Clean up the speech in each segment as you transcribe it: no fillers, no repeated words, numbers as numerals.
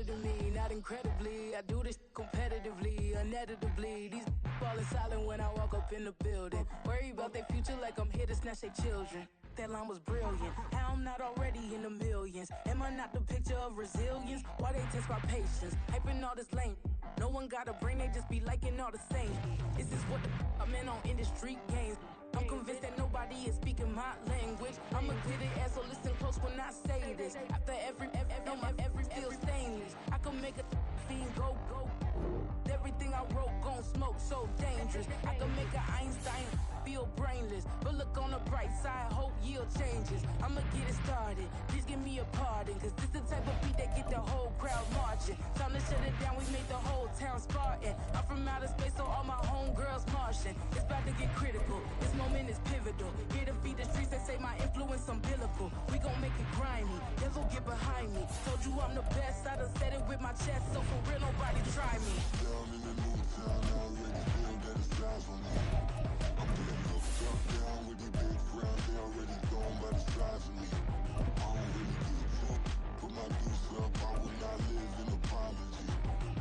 better than me, not incredibly. I do this competitively, uneditably. These falling silent when I walk up in the building. Worry about their future like I'm here to snatch their children. That line was brilliant. How I'm not already in the millions? Am I not the picture of resilience? Why they test my patience? Hyping all this lame. No one got a brain, they just be liking all the same. This is what I'm in on industry games. I'm convinced that nobody is speaking my language. I'm a good ass, so listen close when I say this. After every feel stainless. I can make a fiend go. Everything I wrote gon' smoke, so dangerous. I can make an Einstein feel brainless. But look on the bright side, hope yield changes. I'ma get it started, please give me a pardon. Cause this the type of beat that get the whole crowd marching. Time to shut it down, we made the whole town Spartan. I'm from outer space, so all my homegirls Martian. It's about to get critical, this moment is pivotal. Here to feed the streets, they say my influence umbilical. We gon' make it grimy, devil get behind me. Told you I'm the best, I done said it with my chest. So for real, nobody try me. Down in the new town, I already feel that it's time for me. I'm getting up, stuck down with these big crowds, they already gone by the size of me. I don't really give a fuck, put my deuce up, I will not live in apology.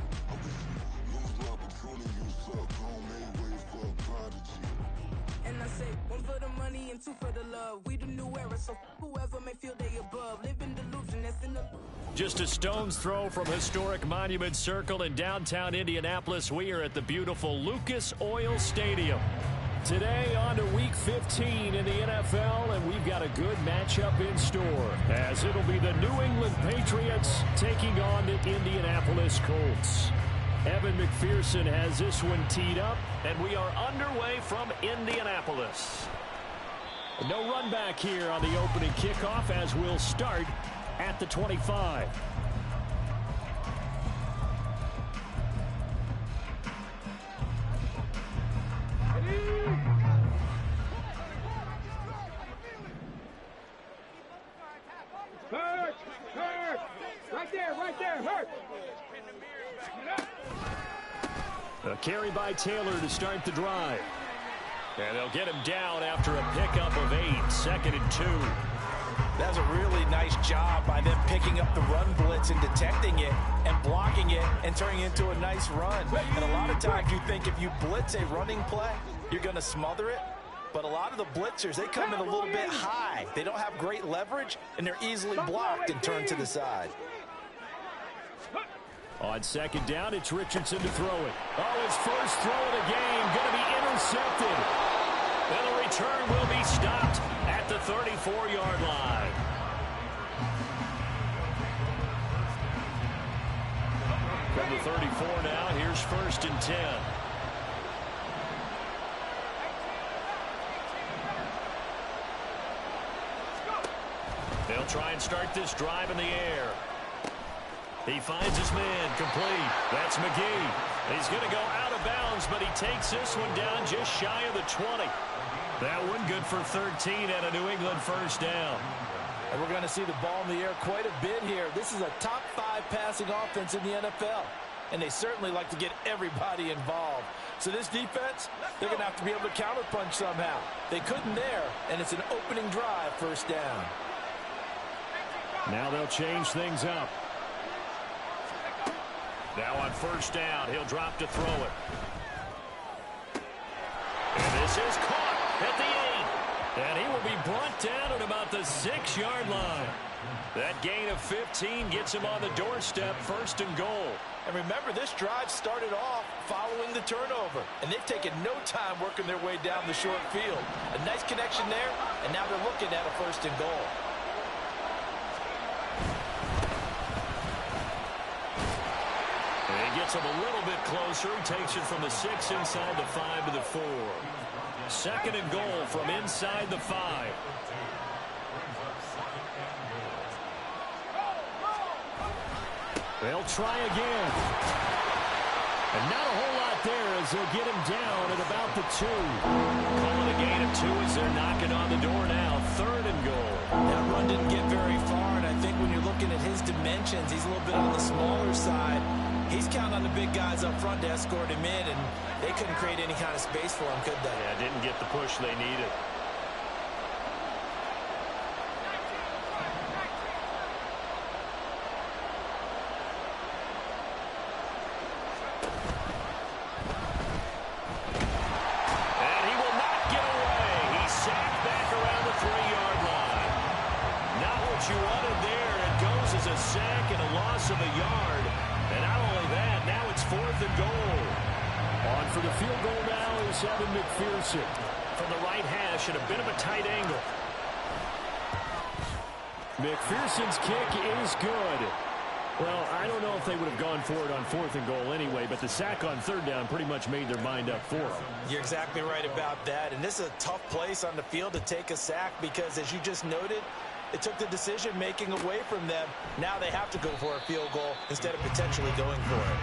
I wish you lose the opportunity, you suck, gon' make way for a prodigy. And I say, one for the money and two for the love. We the new era, so whoever may feel they above. Live in delusion, that's in the... Just a stone's throw from historic Monument Circle in downtown Indianapolis. We are at the beautiful Lucas Oil Stadium. Today on to Week 15 in the NFL, and we've got a good matchup in store, as it'll be the New England Patriots taking on the Indianapolis Colts. Evan McPherson has this one teed up, and we are underway from Indianapolis. No run back here on the opening kickoff, as we'll start at the 25. Hurt! Right there, hurt! A carry by Taylor to start the drive. And they'll get him down after a pickup of 8, 2nd and 2. That's a really nice job by them picking up the run blitz and detecting it and blocking it and turning it into a nice run. And a lot of times you think if you blitz a running play, you're going to smother it. But a lot of the blitzers, they come in a little bit high. They don't have great leverage, and they're easily blocked and turned to the side. On 2nd down, it's Richardson to throw it. Oh, his first throw of the game, going to be intercepted. And the return will be stopped at the 34-yard line. From the 34 now, here's 1st and 10. They'll try and start this drive in the air. He finds his man, complete. That's McGee. He's going to go out of bounds, but he takes this one down just shy of the 20. That one good for 13 and a New England first down. And we're going to see the ball in the air quite a bit here. This is a top 5 passing offense in the NFL, and they certainly like to get everybody involved. So this defense, they're going to have to be able to counterpunch somehow. They couldn't there, and it's an opening drive, first down. Now they'll change things up. Now on 1st down, he'll drop to throw it. And this is caught at the 8. And he will be brought down at about the 6-yard line. That gain of 15 gets him on the doorstep, 1st and goal. And remember, this drive started off following the turnover. And they've taken no time working their way down the short field. A nice connection there, and now they're looking at a 1st and goal. He gets him a little bit closer. He takes it from the 6 inside the 5 to the 4. 2nd and goal from inside the 5. They'll try again. And not a whole lot there as they'll get him down at about the 2. Calling a gain of 2 as they're knocking on the door now. 3rd and goal. That run didn't get very far, and I think when you're looking at his dimensions, he's a little bit on the smaller side. He's counting on the big guys up front to escort him in, and they couldn't create any kind of space for him, could they? Yeah, didn't get the push they needed. what you wanted there. It goes as a sack and a loss of a yard. And not only that, now it's 4th and goal. On for the field goal now is Evan McPherson from the right hash at a bit of a tight angle. McPherson's kick is good. Well, I don't know if they would have gone for it on 4th and goal anyway, but the sack on 3rd down pretty much made their mind up for them. You're exactly right about that, and this is a tough place on the field to take a sack because, as you just noted, it took the decision-making away from them. Now they have to go for a field goal instead of potentially going for it.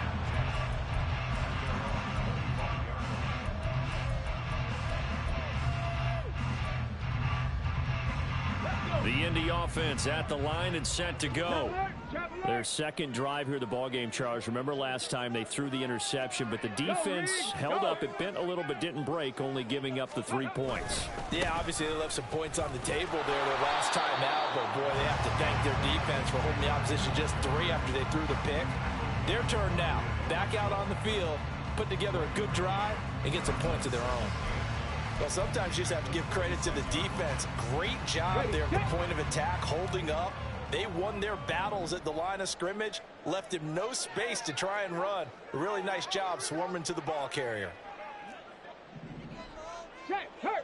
The Indy offense at the line and set to go. Their second drive here, the ballgame, Charles. Remember last time they threw the interception, but the defense held up. It bent a little but didn't break, only giving up the 3 points. Yeah, obviously they left some points on the table there their last time out, but boy, they have to thank their defense for holding the opposition just 3 after they threw the pick. Their turn now. Back out on the field, put together a good drive, and get some points of their own. Well, sometimes you just have to give credit to the defense. Great job there at the point of attack, holding up. They won their battles at the line of scrimmage, left him no space to try and run. A really nice job swarming to the ball carrier. Hurt.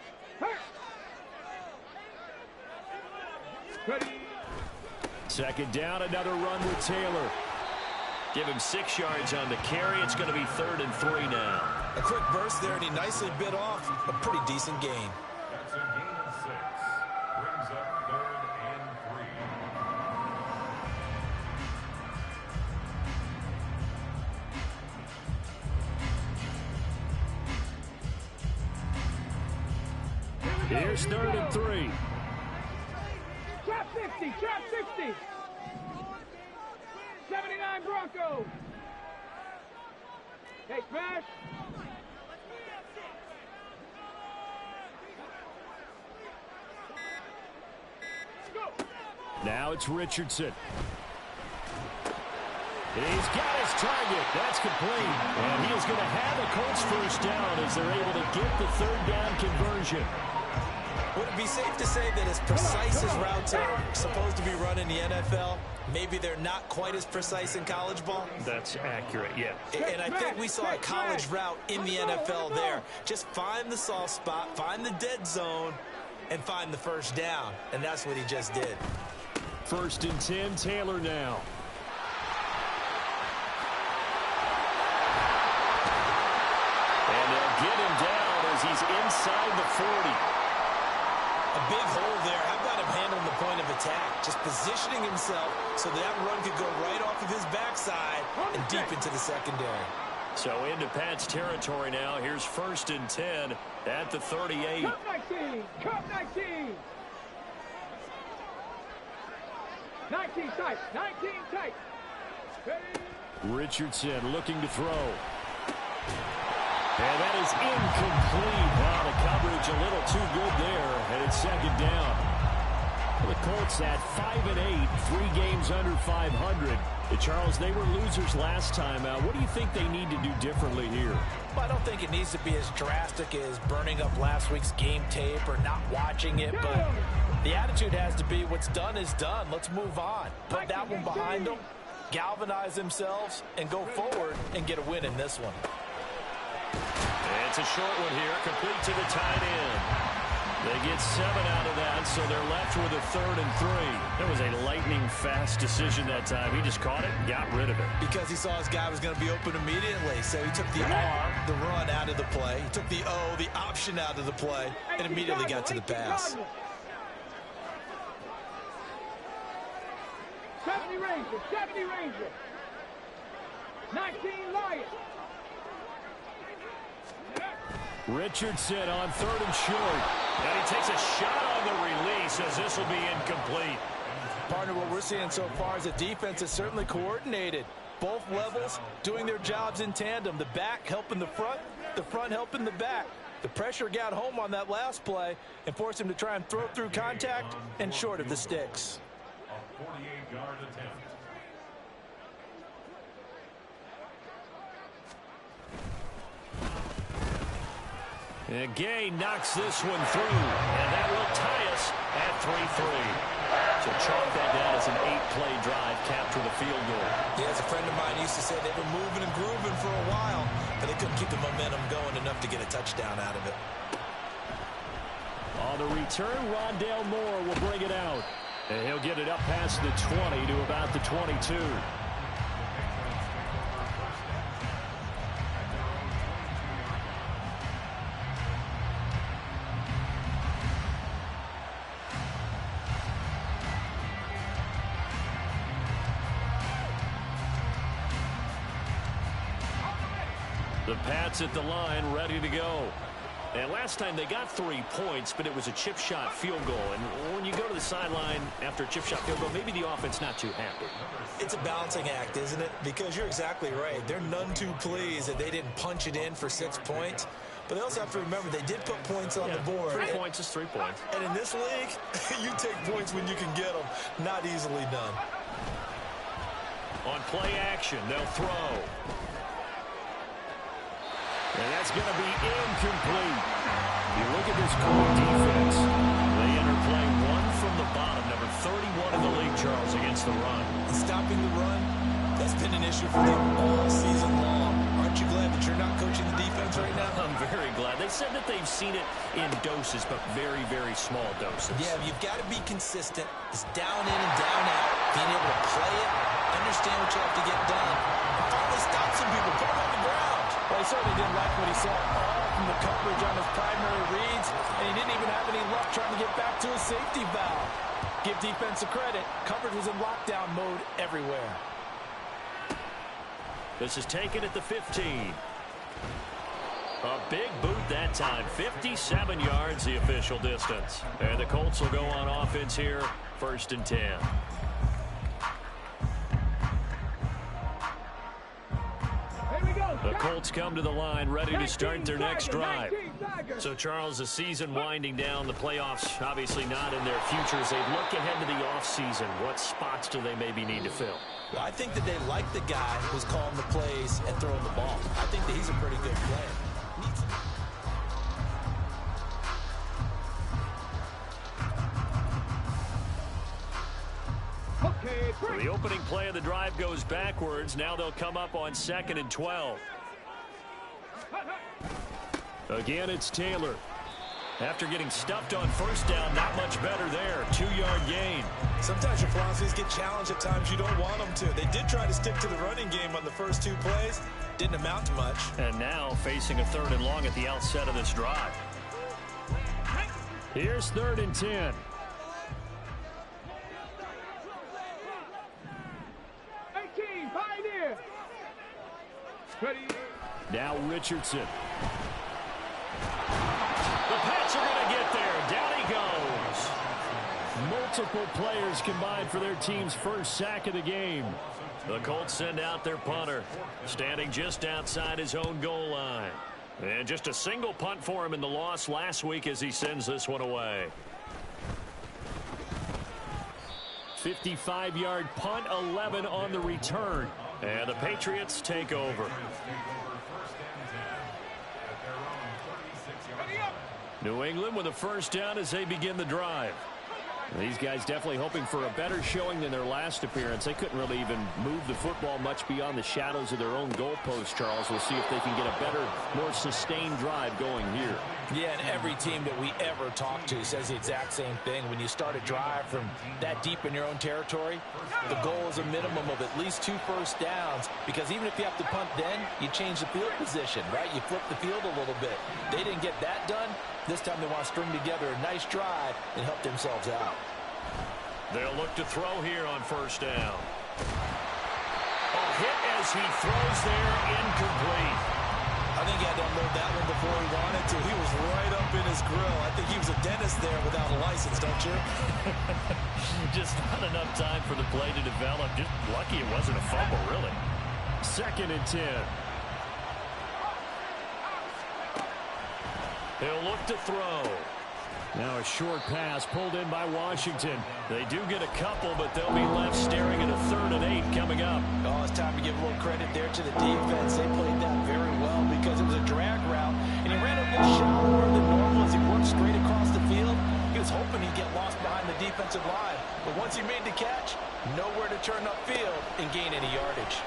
Ready. Second down, another run with Taylor. Give him 6 yards on the carry. It's going to be 3rd and 3 now. A quick burst there, and he nicely bit off a pretty decent gain. That's a gain of 6. Brings up 3rd and 3. Here's 3rd and 3. Trap 60, trap 60. 79 Broncos. Hey, smash. Now it's Richardson. He's got his target. That's complete. And he is going to have a Colts first down as they're able to get the 3rd down conversion. Would it be safe to say that as precise as routes are supposed to be run in the NFL, maybe they're not quite as precise in college ball? That's accurate, yeah. And I think we saw a college route in the NFL there. Just find the soft spot, find the dead zone, and find the first down. And that's what he just did. 1st and 10, Taylor now. And they'll get him down as he's inside the 40. A big hole there. How about him handling the point of attack? Just positioning himself so that run could go right off of his backside and deep into the secondary. So into Pat's territory now. Here's 1st and 10 at the 38. Cup 19, Cup 19. 19 tight, 19 tight. Ready. Richardson looking to throw. And that is incomplete. Wow, the coverage a little too good there, and it's 2nd down. The Colts at 5-8, 3 games under 500. Charles, they were losers last time out. What do you think they need to do differently here? Well, I don't think it needs to be as drastic as burning up last week's game tape or not watching it, but the attitude has to be what's done is done. Let's move on. Put that one behind them, galvanize themselves, and go forward and get a win in this one. It's a short one here, complete to the tight end. They get 7 out of that, so they're left with a 3rd and 3. That was a lightning-fast decision that time. He just caught it and got rid of it. Because he saw his guy was going to be open immediately, so he took the R, the run, out of the play. He took the O, the option, out of the play, and immediately got to the pass. 70 Ranger, 70 Ranger. 19 Lions. Richardson on 3rd and short. And he takes a shot on the release as this will be incomplete. Partner, what we're seeing so far is the defense is certainly coordinated. Both levels doing their jobs in tandem. The back helping the front helping the back. The pressure got home on that last play and forced him to try and throw through contact and short of the sticks. A 48-yard attempt. And Gay knocks this one through, and that will tie us at 3-3. So chalk that down as an 8-play drive, capture the field goal. Yeah, as a friend of mine used to say, they were moving and grooving for a while, but they couldn't keep the momentum going enough to get a touchdown out of it. On the return, Rondale Moore will bring it out. And he'll get it up past the 20 to about the 22. The Pats at the line, ready to go. And last time they got 3 points, but it was a chip shot field goal. And when you go to the sideline after a chip shot field goal, maybe the offense not too happy. It's a balancing act, isn't it? Because you're exactly right. They're none too pleased that they didn't punch it in for 6 points. But they also have to remember they did put points on the board. 3 points is 3 points. And in this league, you take points when you can get them. Not easily done. On play action, they'll throw. And that's going to be incomplete. You look at this Colt defense. They enter play 1 from the bottom, number 31 in the league, Charles, against the run. And stopping the run, that's been an issue for them all season long. Aren't you glad that you're not coaching the defense right now? I'm very glad. They said that they've seen it in doses, but very, very small doses. Yeah, you've got to be consistent. It's down in and down out. Being able to play it, understand what you have to get done, and finally stop some people, put them on the ground. Well, he certainly didn't like what he saw all from the coverage on his primary reads, and he didn't even have any luck trying to get back to his safety valve. Give defense a credit. Coverage was in lockdown mode everywhere. This is taken at the 15. A big boot that time. 57 yards, the official distance. And the Colts will go on offense here, 1st and 10. The Colts come to the line, ready to start their next drive. So, Charles, the season winding down, the playoffs obviously not in their future. As they look ahead to the offseason, what spots do they maybe need to fill? Well, I think that they like the guy who's calling the plays and throwing the ball. I think that he's a pretty good player. So the opening play of the drive goes backwards. Now they'll come up on 2nd and 12. Again, it's Taylor. After getting stuffed on 1st down, not much better there. 2-yard gain. Sometimes your philosophies get challenged at times you don't want them to. They did try to stick to the running game on the first 2 plays. Didn't amount to much. And now facing a 3rd and long at the outset of this drive. Here's 3rd and 10. Ready. Now Richardson. The Pats are going to get there. Down he goes. Multiple players combined for their team's first sack of the game. The Colts send out their punter, standing just outside his own goal line. And just a single punt for him in the loss last week as he sends this one away. 55-yard punt, 11 on the return. And the Patriots take over. New England with a 1st down as they begin the drive. These guys definitely hoping for a better showing than their last appearance. They couldn't really even move the football much beyond the shadows of their own goalpost, Charles. We'll see if they can get a better, more sustained drive going here. Yeah, and every team that we ever talk to says the exact same thing. When you start a drive from that deep in your own territory, the goal is a minimum of at least 2 first downs, because even if you have to punt then, you change the field position, right? You flip the field a little bit. They didn't get that done. This time they want to string together a nice drive and help themselves out. They'll look to throw here on 1st down. A hit as he throws there, incomplete. I think he had to unload that one before he wanted to. He was right up in his grill. I think he was a dentist there without a license, don't you? Just not enough time for the play to develop. Just lucky it wasn't a fumble, really. 2nd and 10. He'll look to throw. Now a short pass pulled in by Washington. They do get a couple, but they'll be left staring at a 3rd and 8 coming up. Oh, it's time to give a little credit there to the defense. They played that very well because it was a drag route, and he ran a little shallower than normal as he worked straight across the field. He was was hoping he'd get lost behind the defensive line. But once he made the catch, nowhere to turn upfield and gain any yardage.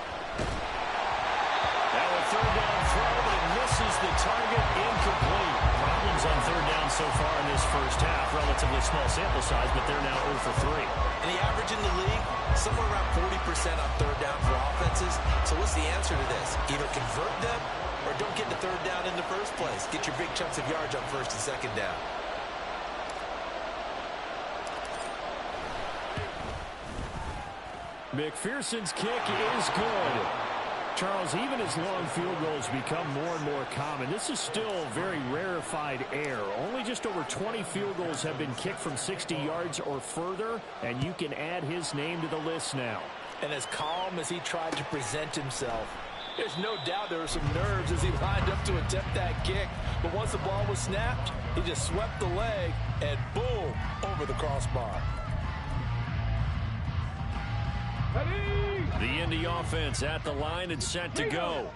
Now a third down throw, but it misses the target, incomplete. Problems on third down so far in this first half. Relatively small sample size, but they're now 0 for 3. And the average in the league, somewhere around 40% on third down for offenses. So what's the answer to this? Either convert them or don't get the third down in the first place. Get your big chunks of yards on first and second down. McPherson's kick is good. Charles, even as long field goals become more and more common, this is still very rarefied air. Only just over 20 field goals have been kicked from 60 yards or further, and you can add his name to the list now. And as calm as he tried to present himself, there's no doubt there were some nerves as he lined up to attempt that kick. But once the ball was snapped, he just swept the leg and boom, over the crossbar. The Indy offense at the line and set to go.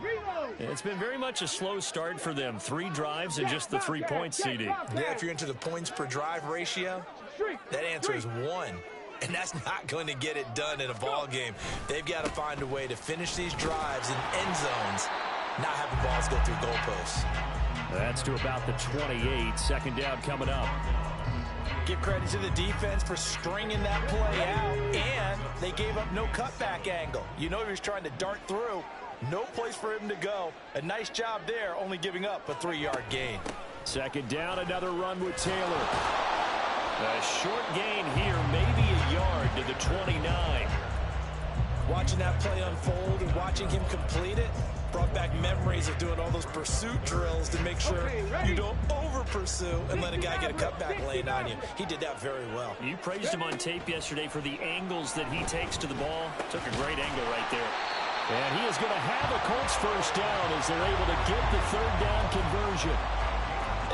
It's been very much a slow start for them. 3 drives and just the 3 points, CD. Yeah, if you're into the points per drive ratio, that answer is 1. And that's not going to get it done in a ball game. They've got to find a way to finish these drives in end zones, not having balls go through goalposts. That's to about the 28. Second down coming up. Give credit to the defense for stringing that play out, and they gave up no cutback angle. You know he was trying to dart through. No place for him to go. A nice job there, only giving up a 3-yard gain. Second down, another run with Taylor. A short gain here, maybe a yard to the 29. Watching that play unfold and watching him complete it brought back memories of doing all those pursuit drills to make sure you don't over-pursue and let a guy get a cutback lane on you. He did that very well. You praised him on tape yesterday for the angles that he takes to the ball. Took a great angle right there. And he is going to have a Colts first down as they're able to get the third down conversion.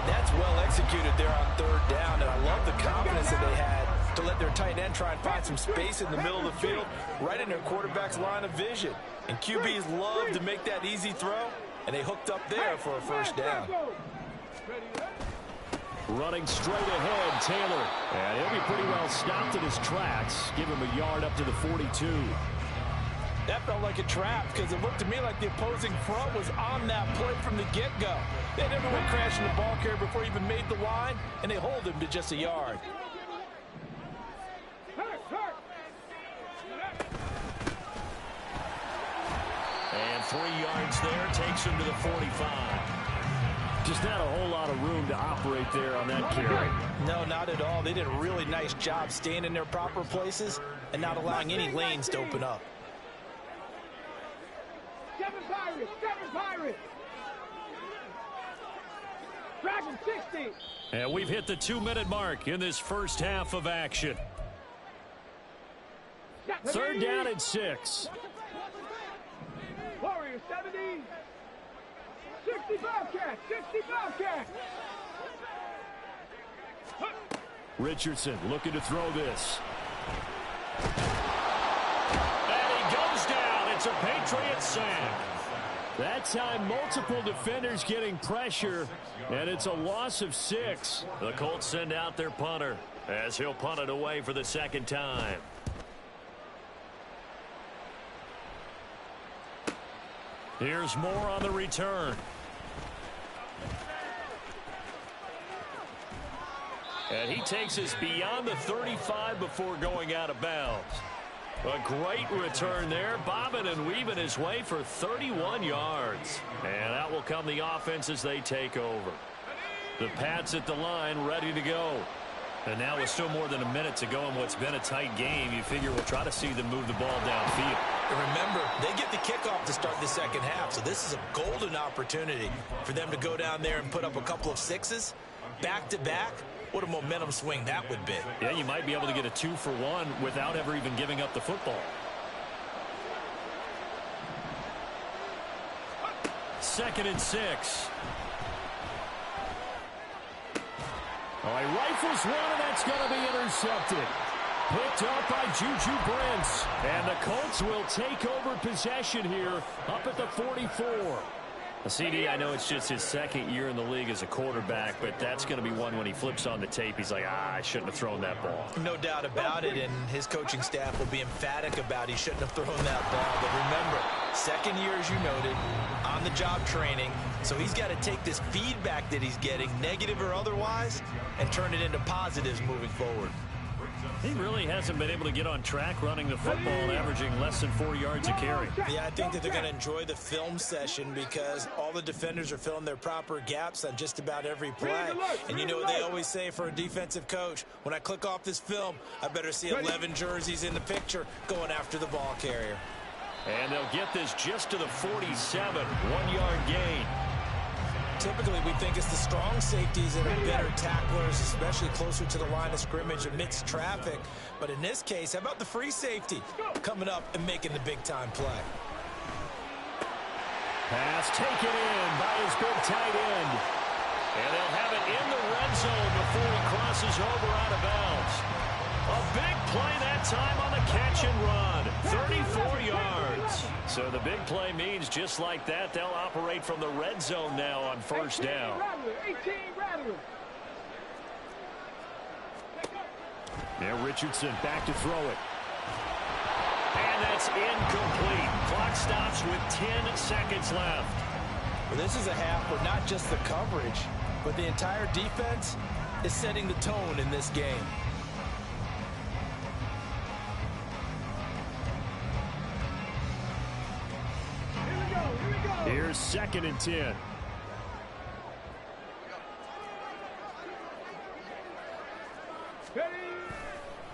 And that's well executed there on third down, and I love the confidence that they had to let their tight end try and find some space in the middle of the field, right in their quarterback's line of vision. And QBs love to make that easy throw, and they hooked up there for a first down. Running straight ahead, Taylor. And he'll be pretty well stopped in his tracks. Give him a yard up to the 42. That felt like a trap because it looked to me like the opposing front was on that play from the get-go. They had everyone crashing the ball carrier before he even made the line, and they hold him to just a yard. And 3 yards there takes him to the 45. Just not a whole lot of room to operate there on that carry. No, not at all. They did a really nice job staying in their proper places and not allowing any lanes to open up. Seven Pirates. Dragon 60. And we've hit the 2-minute mark in this first half of action. Third down and 6. Warriors 70. 60 Bobcats. Richardson looking to throw this. And he goes down. It's a Patriots sack. That time, multiple defenders getting pressure, and it's a loss of 6. The Colts send out their punter as he'll punt it away for the second time. Here's more on the return. And he takes us beyond the 35 before going out of bounds. A great return there, bobbing and weaving his way for 31 yards. And out will come the offense as they take over. The Pats at the line, ready to go. And now with still more than a minute to go in what's been a tight game, you figure we'll try to see them move the ball downfield. And remember, they get the kickoff to start the second half, so this is a golden opportunity for them to go down there and put up a couple of 6s back-to-back. What a momentum swing that would be. Yeah, you might be able to get a 2-for-1 without ever even giving up the football. Second and 6. Oh, he rifles one, and that's going to be intercepted. Picked up by Juju Brents. And the Colts will take over possession here up at the 44. CD, I know it's just his second year in the league as a quarterback, but that's going to be one when he flips on the tape. He's like, I shouldn't have thrown that ball. No doubt about it, and his coaching staff will be emphatic about he shouldn't have thrown that ball. But remember, second year, as you noted, on-the-job training, so he's got to take this feedback that he's getting, negative or otherwise, and turn it into positives moving forward. He really hasn't been able to get on track running the football, averaging less than 4 yards a carry. Yeah, I think that they're going to enjoy the film session because all the defenders are filling their proper gaps on just about every play. And you know what they always say for a defensive coach, when I click off this film, I better see 11 jerseys in the picture going after the ball carrier. And they'll get this just to the 47, 1 yard gain. Typically, we think it's the strong safeties that are better tacklers, especially closer to the line of scrimmage amidst traffic. But in this case, how about the free safety coming up and making the big-time play? Pass taken in by his big tight end. And they'll have it in the red zone before he crosses over out of bounds. A big play that time on the catch and run. 34 yards. So the big play means just like that, they'll operate from the red zone now on first down. Now Richardson back to throw it. And that's incomplete. Clock stops with 10 seconds left. Well, this is a half where not just the coverage, but the entire defense is setting the tone in this game. Here's 2nd and 10.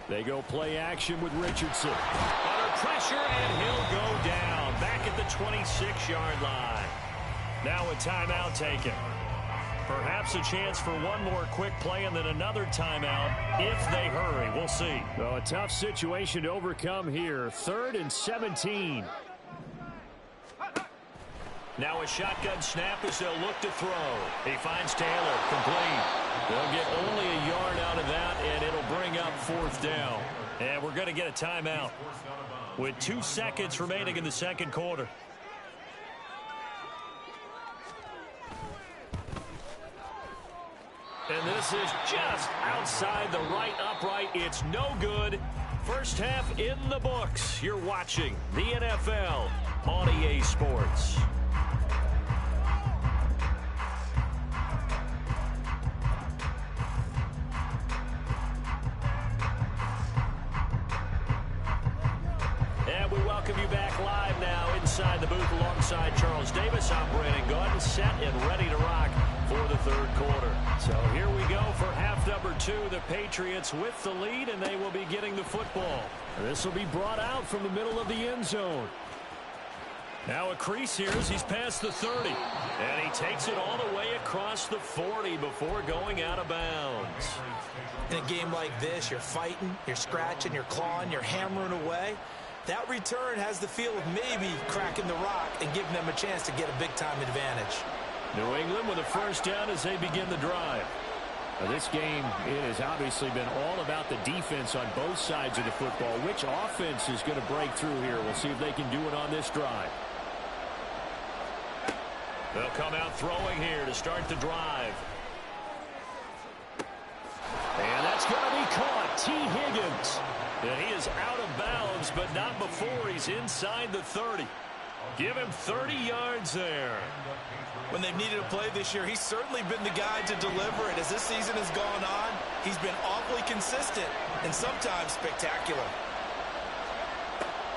They go play action with Richardson. Under pressure, and he'll go down. Back at the 26-yard line. Now a timeout taken. Perhaps a chance for one more quick play and then another timeout if they hurry. We'll see. So a tough situation to overcome here. 3rd and 17. Now a shotgun snap as they'll look to throw. He finds Taylor, complete. They'll get only a yard out of that, and it'll bring up 4th down. And we're going to get a timeout with 2 seconds remaining in the second quarter. And this is just outside the right upright. It's no good. First half in the books. You're watching the NFL on EA Sports. And we welcome you back live now inside the booth alongside Charles Davis. I'm Brandon Gordon, set and ready to rock for the third quarter. So here we go for half number 2. The Patriots with the lead, and they will be getting the football. This will be brought out from the middle of the end zone. Now a crease here as he's past the 30. And he takes it all the way across the 40 before going out of bounds. In a game like this, you're fighting, you're scratching, you're clawing, you're hammering away. That return has the feel of maybe cracking the rock and giving them a chance to get a big-time advantage. New England with a first down as they begin the drive. Now this game, it has obviously been all about the defense on both sides of the football. Which offense is going to break through here? We'll see if they can do it on this drive. They'll come out throwing here to start the drive. And that's going to be caught. T. Higgins. And he is out of bounds, but not before he's inside the 30. Give him 30 yards there. When they've needed a play this year, he's certainly been the guy to deliver it. As this season has gone on, he's been awfully consistent and sometimes spectacular.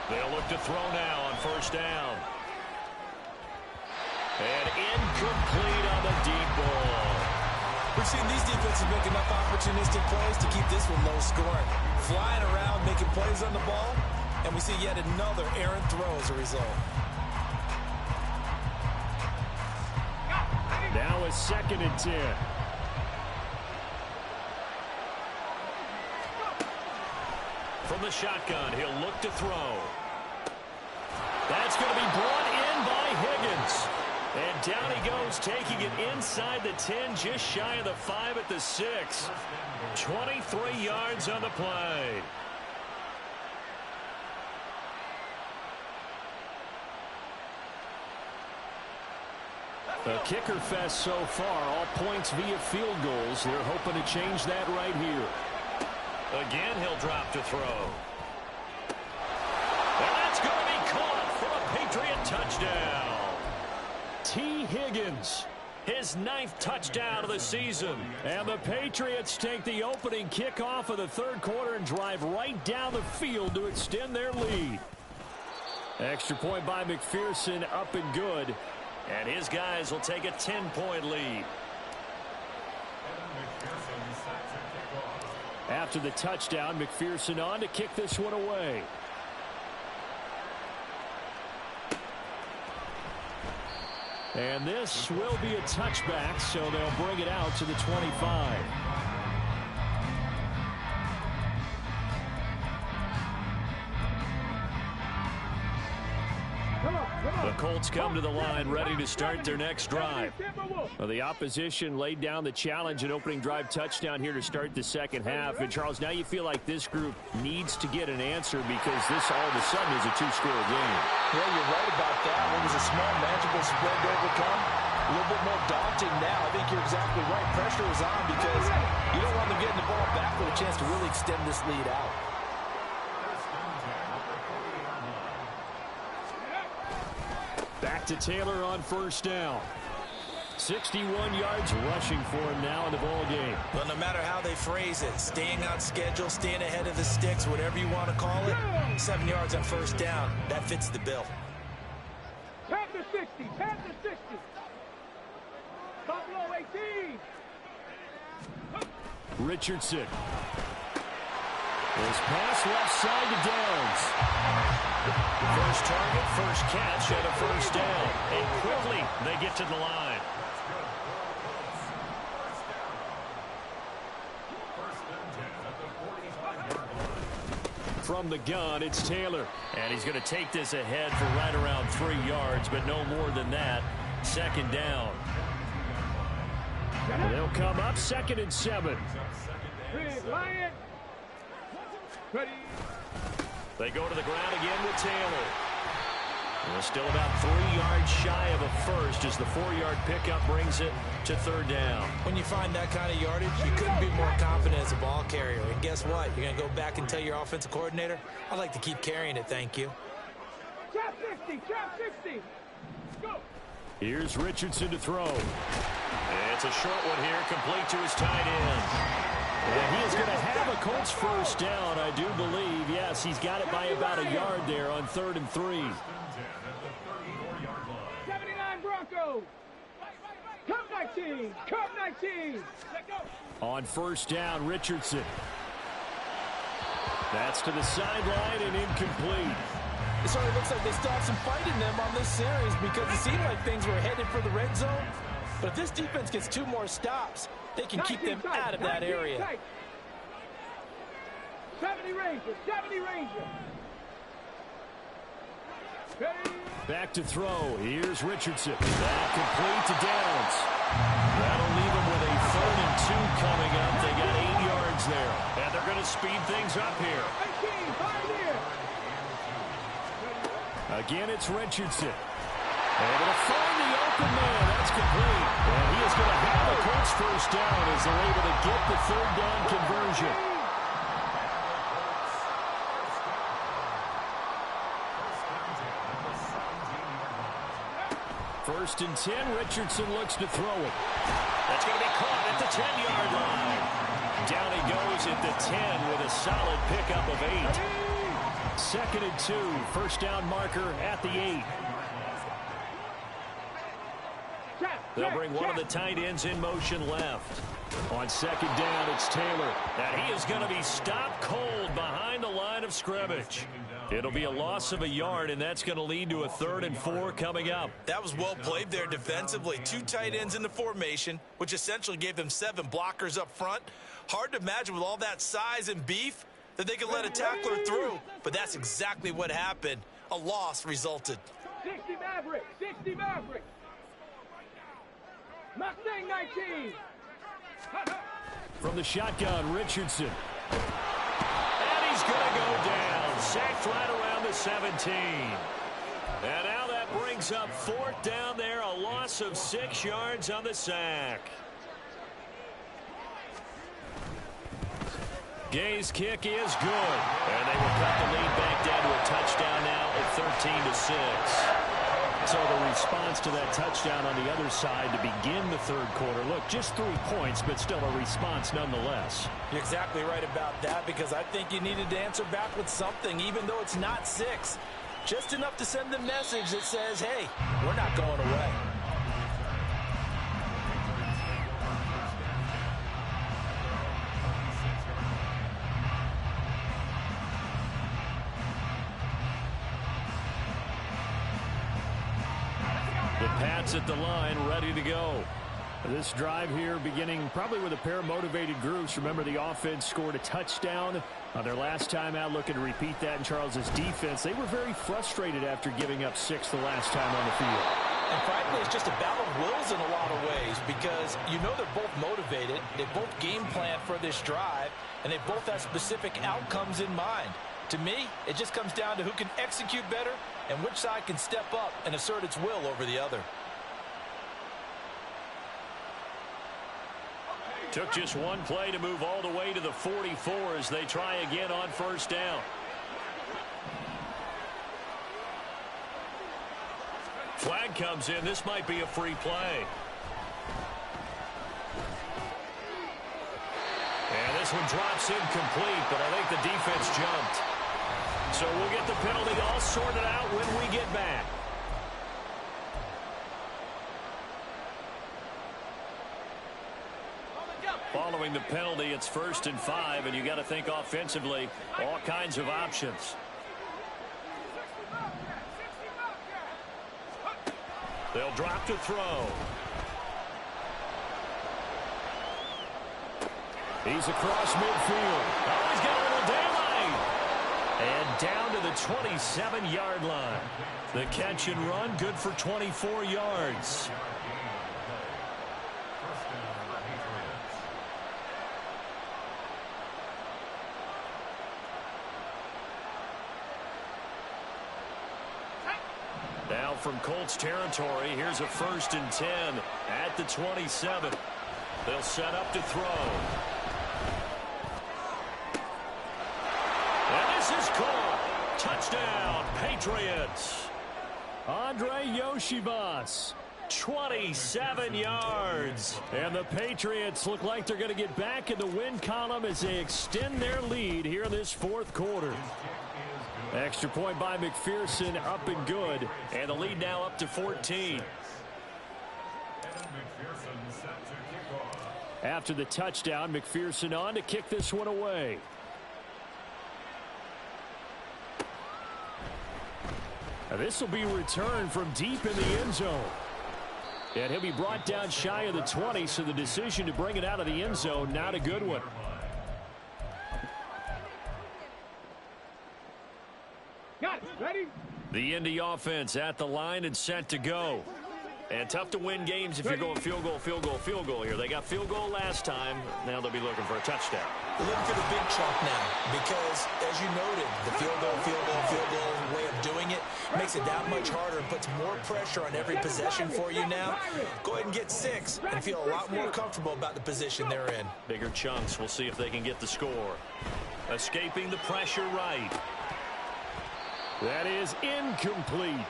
They'll look to throw now on first down. And incomplete on the deep ball. We've seen these defenses make enough opportunistic plays to keep this one low scoring. Flying around, making plays on the ball, and we see yet another errant throw as a result. Now a 2nd and 10. From the shotgun, he'll look to throw. That's going to be brought in by Higgins. And down he goes, taking it inside the 10, just shy of the 5 at the 6. 23 yards on the play. A kicker fest so far, all points via field goals. They're hoping to change that right here. Again, he'll drop to throw. And that's going to be caught for a Patriot touchdown. T. Higgins, his 9th touchdown of the season. And the Patriots take the opening kickoff of the third quarter and drive right down the field to extend their lead. Extra point by McPherson, up and good. And his guys will take a 10-point lead. After the touchdown, McPherson on to kick this one away. And this will be a touchback, so they'll bring it out to the 25. The Colts come to the line ready to start their next drive. Well, the opposition laid down the challenge and opening drive touchdown here to start the second half. And, Charles, now you feel like this group needs to get an answer because this all of a sudden is a two-score game. Yeah, you're right about that. It was a small, manageable spread to overcome. A little bit more daunting now. I think you're exactly right. Pressure is on because you don't want them getting the ball back with a chance to really extend this lead out. Back to Taylor on first down. 61 yards rushing for him now in the ball game. But no matter how they phrase it, staying on schedule, staying ahead of the sticks, whatever you want to call it, 7 yards on first down, that fits the bill. Panther 60, Panther 60. Buffalo 18. Richardson. His pass left side to Downs. First target, first catch, and a first down. And quickly, they get to the line. From the gun, it's Taylor. And he's going to take this ahead for right around 3 yards, but no more than that. Second down. They'll come up 2nd and 7. Lion. Ready. They go to the ground again with Taylor. We're still about 3 yards shy of a first as the 4-yard pickup brings it to third down. When you find that kind of yardage, you couldn't be more confident as a ball carrier. And guess what? You're going to go back and tell your offensive coordinator, I'd like to keep carrying it, thank you. Trap 60, trap 60. Go. Here's Richardson to throw. It's a short one here, complete to his tight end. And he is going to have a Colts first down, I do believe. Yes, he's got it by about a yard there on 3rd and 3. 79 Broncos. Cup 19, Cup 19. Let go. On first down, Richardson. That's to the sideline and incomplete. It sort of looks like they still have some fight in them on this series because it seemed like things were headed for the red zone. But if this defense gets 2 more stops, they can keep them out of that area. 70 Rangers, 70 Rangers. Ready. Back to throw. Here's Richardson. That complete to Downs. That'll leave them with a 3rd and 2 coming up. They got 8 yards there. And they're going to speed things up here. 18, pioneer. Again, it's Richardson. Able to find the open man. That's complete. And he is going to have a Colts first down as they're able to get the 3rd down conversion. First and 10, Richardson looks to throw it. That's going to be caught at the 10-yard line. Down he goes at the 10 with a solid pickup of 8. 2nd and 2, first down marker at the 8. They'll bring one of the tight ends in motion left. On 2nd down, it's Taylor. And he is going to be stopped cold behind the line of scrimmage. It'll be a loss of a yard, and that's going to lead to a 3rd and 4 coming up. That was well played there defensively. 2 tight ends in the formation, which essentially gave them 7 blockers up front. Hard to imagine with all that size and beef that they could let a tackler through. But that's exactly what happened. A loss resulted. 60 Maverick, 60 Maverick. Mustang 19. From the shotgun, Richardson. And he's going to go down. Sacked right around the 17. And now that brings up 4th down there, a loss of 6 yards on the sack. Gay's kick is good. And they will cut the lead back down to a touchdown now at 13-6. So the response to that touchdown on the other side to begin the 3rd quarter. Look, just 3 points, but still a response nonetheless. You're exactly right about that, because I think you needed to answer back with something, even though it's not 6. Just enough to send the message that says, hey, we're not going away. The Pats at the line, ready to go. This drive here beginning probably with a pair of motivated groups. Remember, the offense scored a touchdown on their last time out, looking to repeat that in Charles's defense. They were very frustrated after giving up 6 the last time on the field. And frankly, it's just a battle of wills in a lot of ways, because you know they're both motivated, they both game plan for this drive, and they both have specific outcomes in mind. To me, it just comes down to who can execute better and which side can step up and assert its will over the other. Took just one play to move all the way to the 44 as they try again on 1st down. Flag comes in. This might be a free play. And this one drops incomplete, but I think the defense jumped. So we'll get the penalty all sorted out when we get back. Following the penalty, it's 1st and 5, and you got to think offensively, all kinds of options. They'll drop to throw. He's across midfield. Oh, he's got a little daylight. And down to the 27-yard line. The catch and run, good for 24 yards. Now from Colts territory, here's a 1st and 10 at the 27. They'll set up to throw. And this is caught. Touchdown, Patriots. Andre Yoshibas, 27 yards. And the Patriots look like they're going to get back in the win column as they extend their lead here in this 4th quarter. Extra point by McPherson, up and good. And the lead now up to 14. After the touchdown, McPherson on to kick this one away. Now this will be returned from deep in the end zone. And he'll be brought down shy of the 20, so the decision to bring it out of the end zone, not a good one. Got it. Ready? The Indy offense at the line and set to go. And tough to win games if you're going field goal, field goal, field goal here. They got field goal last time. Now they'll be looking for a touchdown. They're looking for the big chunk now because, as you noted, the field goal way of doing it makes it that much harder and puts more pressure on every possession for you now. Go ahead and get 6 and feel a lot more comfortable about the position they're in. Bigger chunks. We'll see if they can get the score. Escaping the pressure right. That is incomplete.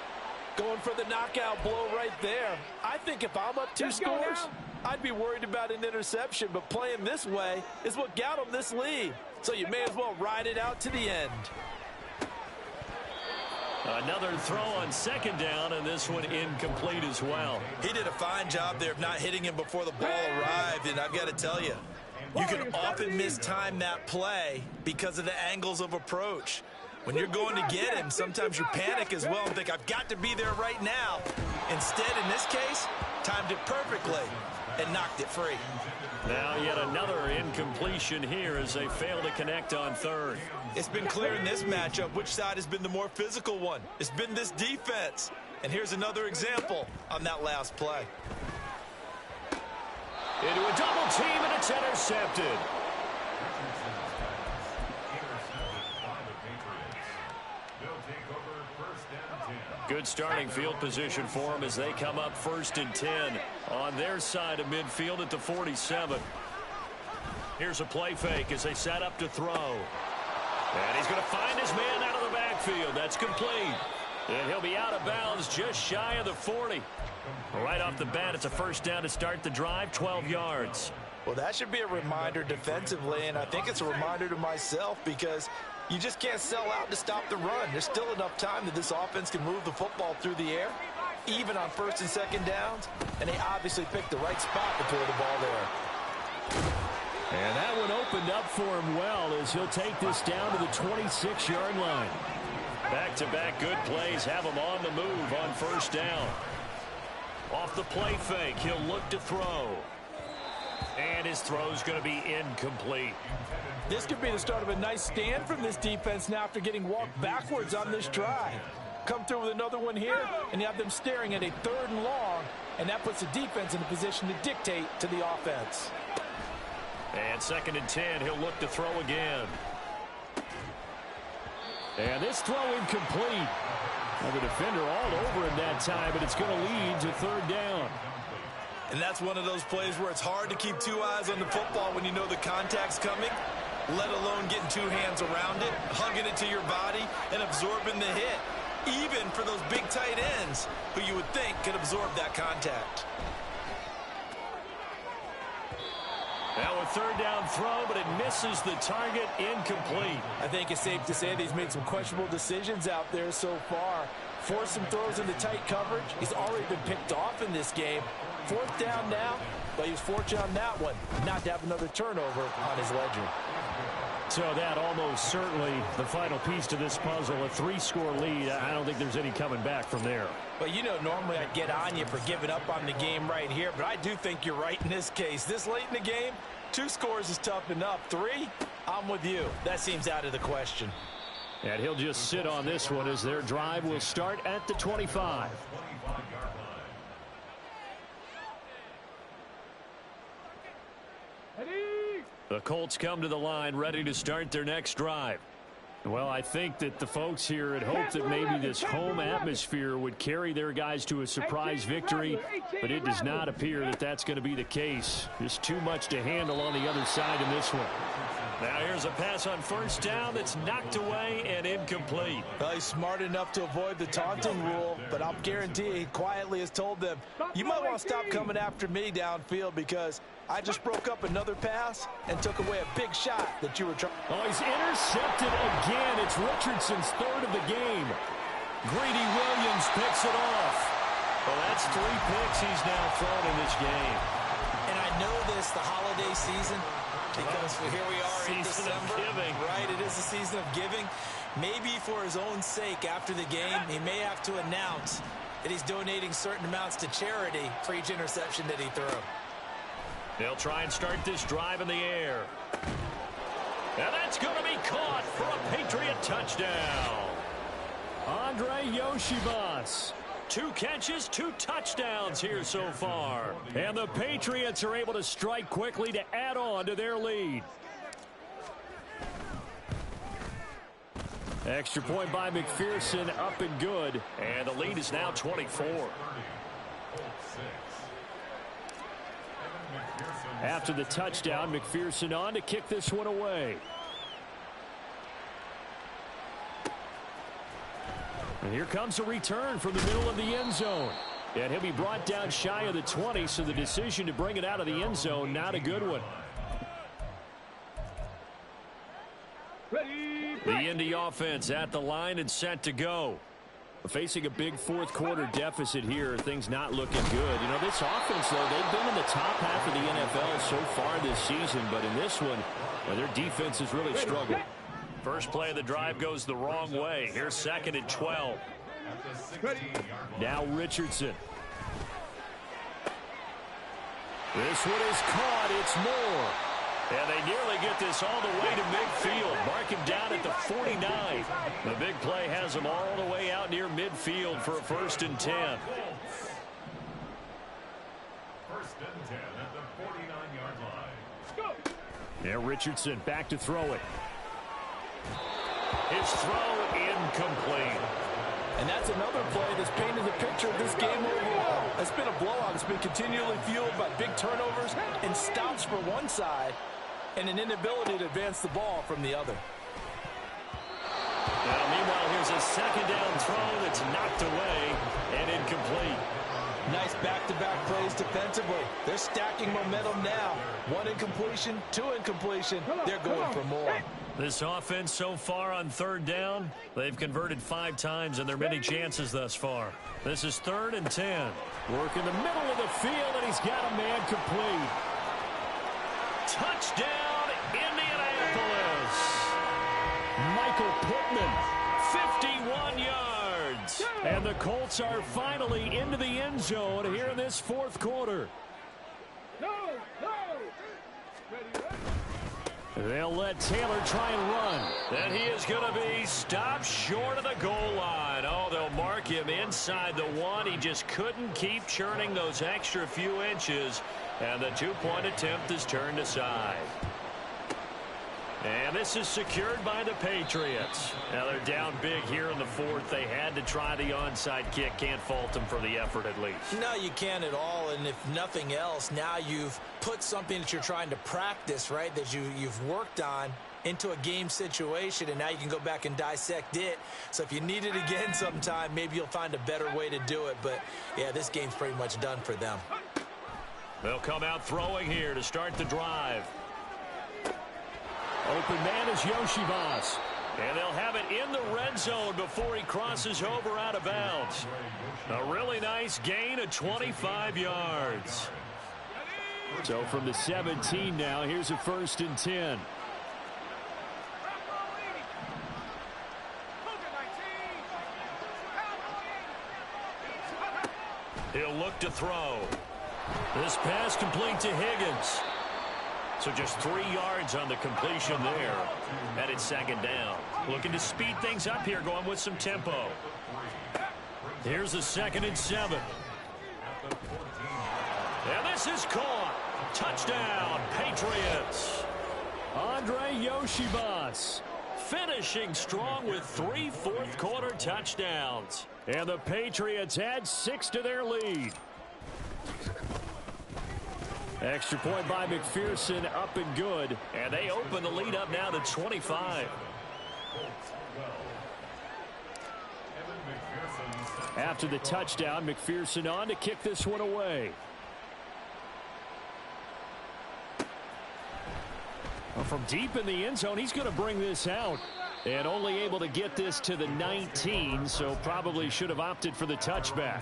Going for the knockout blow right there. I think if I'm up 2 scores, I'd be worried about an interception, but playing this way is what got them this lead. So you may as well ride it out to the end. Another throw on 2nd down, and this one incomplete as well. He did a fine job there of not hitting him before the ball arrived, and I've got to tell you, you can often mistime that play because of the angles of approach. When you're going to get him, sometimes you panic as well and think, I've got to be there right now. Instead, in this case, timed it perfectly and knocked it free. Now yet another incompletion here as they fail to connect on 3rd. It's been clear in this matchup which side has been the more physical one. It's been this defense. And here's another example on that last play. Into a double team, and it's intercepted. Good starting field position for them as they come up 1st and 10 on their side of midfield at the 47. Here's a play fake as they set up to throw. And he's going to find his man out of the backfield. That's complete. And he'll be out of bounds just shy of the 40. Right off the bat, it's a first down to start the drive, 12 yards. Well, that should be a reminder defensively, and I think it's a reminder to myself because you just can't sell out to stop the run. There's still enough time that this offense can move the football through the air, even on 1st and 2nd downs, and they obviously picked the right spot to throw the ball there. And that one opened up for him well as he'll take this down to the 26-yard line. Back-to-back good plays have him on the move on 1st down. Off the play fake, he'll look to throw. And his throw's going to be incomplete. This could be the start of a nice stand from this defense now after getting walked backwards on this drive. Come through with another one here, and you have them staring at a 3rd and long, and that puts the defense in a position to dictate to the offense. And 2nd and 10, he'll look to throw again. And this throw incomplete. Well, the defender all over him that time, but it's going to lead to 3rd down. And that's one of those plays where it's hard to keep 2 eyes on the football when you know the contact's coming, let alone getting 2 hands around it, hugging it to your body, and absorbing the hit, even for those big tight ends who you would think could absorb that contact. Now a 3rd down throw, but it misses the target, incomplete. I think it's safe to say that he's made some questionable decisions out there so far. Forced some throws into tight coverage. He's already been picked off in this game. 4th down now, but he was fortunate on that one not to have another turnover on his ledger. So that almost certainly the final piece to this puzzle, a 3-score lead. I don't think there's any coming back from there. But you know, normally I'd get on you for giving up on the game right here, but I do think you're right in this case. This late in the game, 2 scores is tough enough. 3, I'm with you. That seems out of the question. And he'll just sit on this one as their drive will start at the 25. The Colts come to the line ready to start their next drive. Well, I think that the folks here had hoped that maybe this home atmosphere would carry their guys to a surprise victory, but it does not appear that that's going to be the case. Just too much to handle on the other side in this one. Now here's a pass on 1st down that's knocked away and incomplete. Well, he's smart enough to avoid the taunting rule, but I'll guarantee he quietly has told them, you might want to stop coming after me downfield because I just broke up another pass and took away a big shot that you were trying. Oh, he's intercepted again. It's Richardson's 3rd of the game. Greedy Williams picks it off. Well, that's 3 picks he's now thrown in this game. And I know this, the holiday season, because here we are in December. Right, it is the season of giving. Maybe for his own sake after the game, he may have to announce that he's donating certain amounts to charity for each interception that he threw. They'll try and start this drive in the air. And that's going to be caught for a Patriot touchdown. Andre Yoshibas. 2 catches, 2 touchdowns here so far. And the Patriots are able to strike quickly to add on to their lead. Extra point by McPherson, up and good. And the lead is now 24. After the touchdown, McPherson on to kick this one away. And here comes a return from the middle of the end zone. And he'll be brought down shy of the 20, so the decision to bring it out of the end zone, not a good one. The Indy offense at the line and set to go. Facing a big 4th quarter deficit here, things not looking good. You know, this offense, though, they've been in the top half of the NFL so far this season, but in this one, well, their defense has really struggled. First play of the drive goes the wrong way. Here's 2nd and 12. Now Richardson. This one is caught. It's Moore. And they nearly get this all the way to midfield. Mark him down at the 49. The big play has him all the way out near midfield for a 1st and 10. 1st and 10 at the 49-yard line. Now Richardson back to throw it. His throw incomplete. And that's another play that's painted the picture of this game overall. It's been a blowout. It's been continually fueled by big turnovers and stops for one side and an inability to advance the ball from the other. Now, meanwhile, here's a second down throw that's knocked away and incomplete. Nice back-to-back plays defensively. They're stacking momentum now. One incompletion, two incompletion. They're going for more. This offense so far on third down, they've converted 5 times in their many chances thus far. This is 3rd and 10. Work in the middle of the field, and he's got a man complete. Touchdown, Indianapolis. Michael Pittman, 51 yards. And the Colts are finally into the end zone here in this 4th quarter. They'll let Taylor try and run. And he is going to be stopped short of the goal line. Oh, they'll mark him inside the 1. He just couldn't keep churning those extra few inches. And the 2-point attempt is turned aside. And this is secured by the Patriots. Now they're down big here in the 4th. They had to try the onside kick. Can't fault them for the effort at least. No, you can't at all. And if nothing else, now you've put something that you're trying to practice, right, that you've worked on into a game situation, and now you can go back and dissect it. So if you need it again sometime, maybe you'll find a better way to do it. But, yeah, this game's pretty much done for them. They'll come out throwing here to start the drive. Open man is Yoshibas. And they'll have it in the red zone before he crosses over out of bounds. A really nice gain of 25 yards. So from the 17 now, here's a 1st and 10. He'll look to throw. This pass complete to Higgins. So just 3 yards on the completion there. And it's 2nd down. Looking to speed things up here, going with some tempo. Here's a 2nd and 7. And this is caught. Touchdown, Patriots. Andre Yoshibas finishing strong with 3 fourth-quarter touchdowns. And the Patriots add 6 to their lead. Extra point by McPherson, up and good. And they open the lead up now to 25. After the touchdown, McPherson on to kick this one away. Well, from deep in the end zone, he's going to bring this out. And only able to get this to the 19, so probably should have opted for the touchback.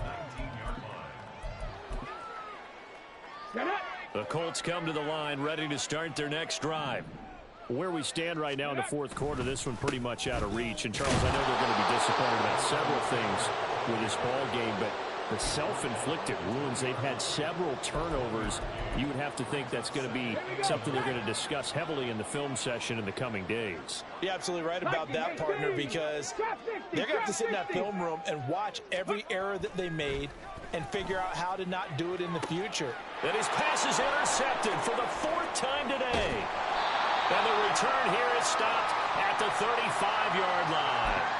The Colts come to the line, ready to start their next drive. Where we stand right now in the 4th quarter, this one pretty much out of reach. And, Charles, I know they're going to be disappointed about several things with this ball game, but the self-inflicted wounds, they've had several turnovers. You would have to think that's going to be something they're going to discuss heavily in the film session in the coming days. You're absolutely right about that, partner, because they're going to have to sit in that film room and watch every error that they made and figure out how to not do it in the future. And his pass is intercepted for the 4th time today. And the return here is stopped at the 35-yard line.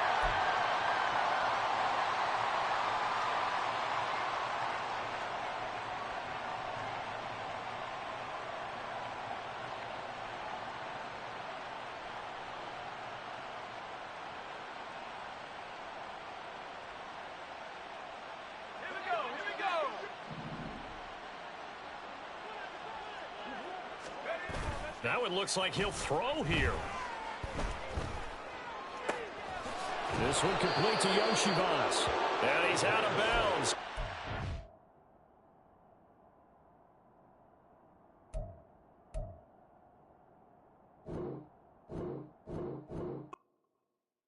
Now it looks like he'll throw here. This one complete to Yoshibas. And he's out of bounds.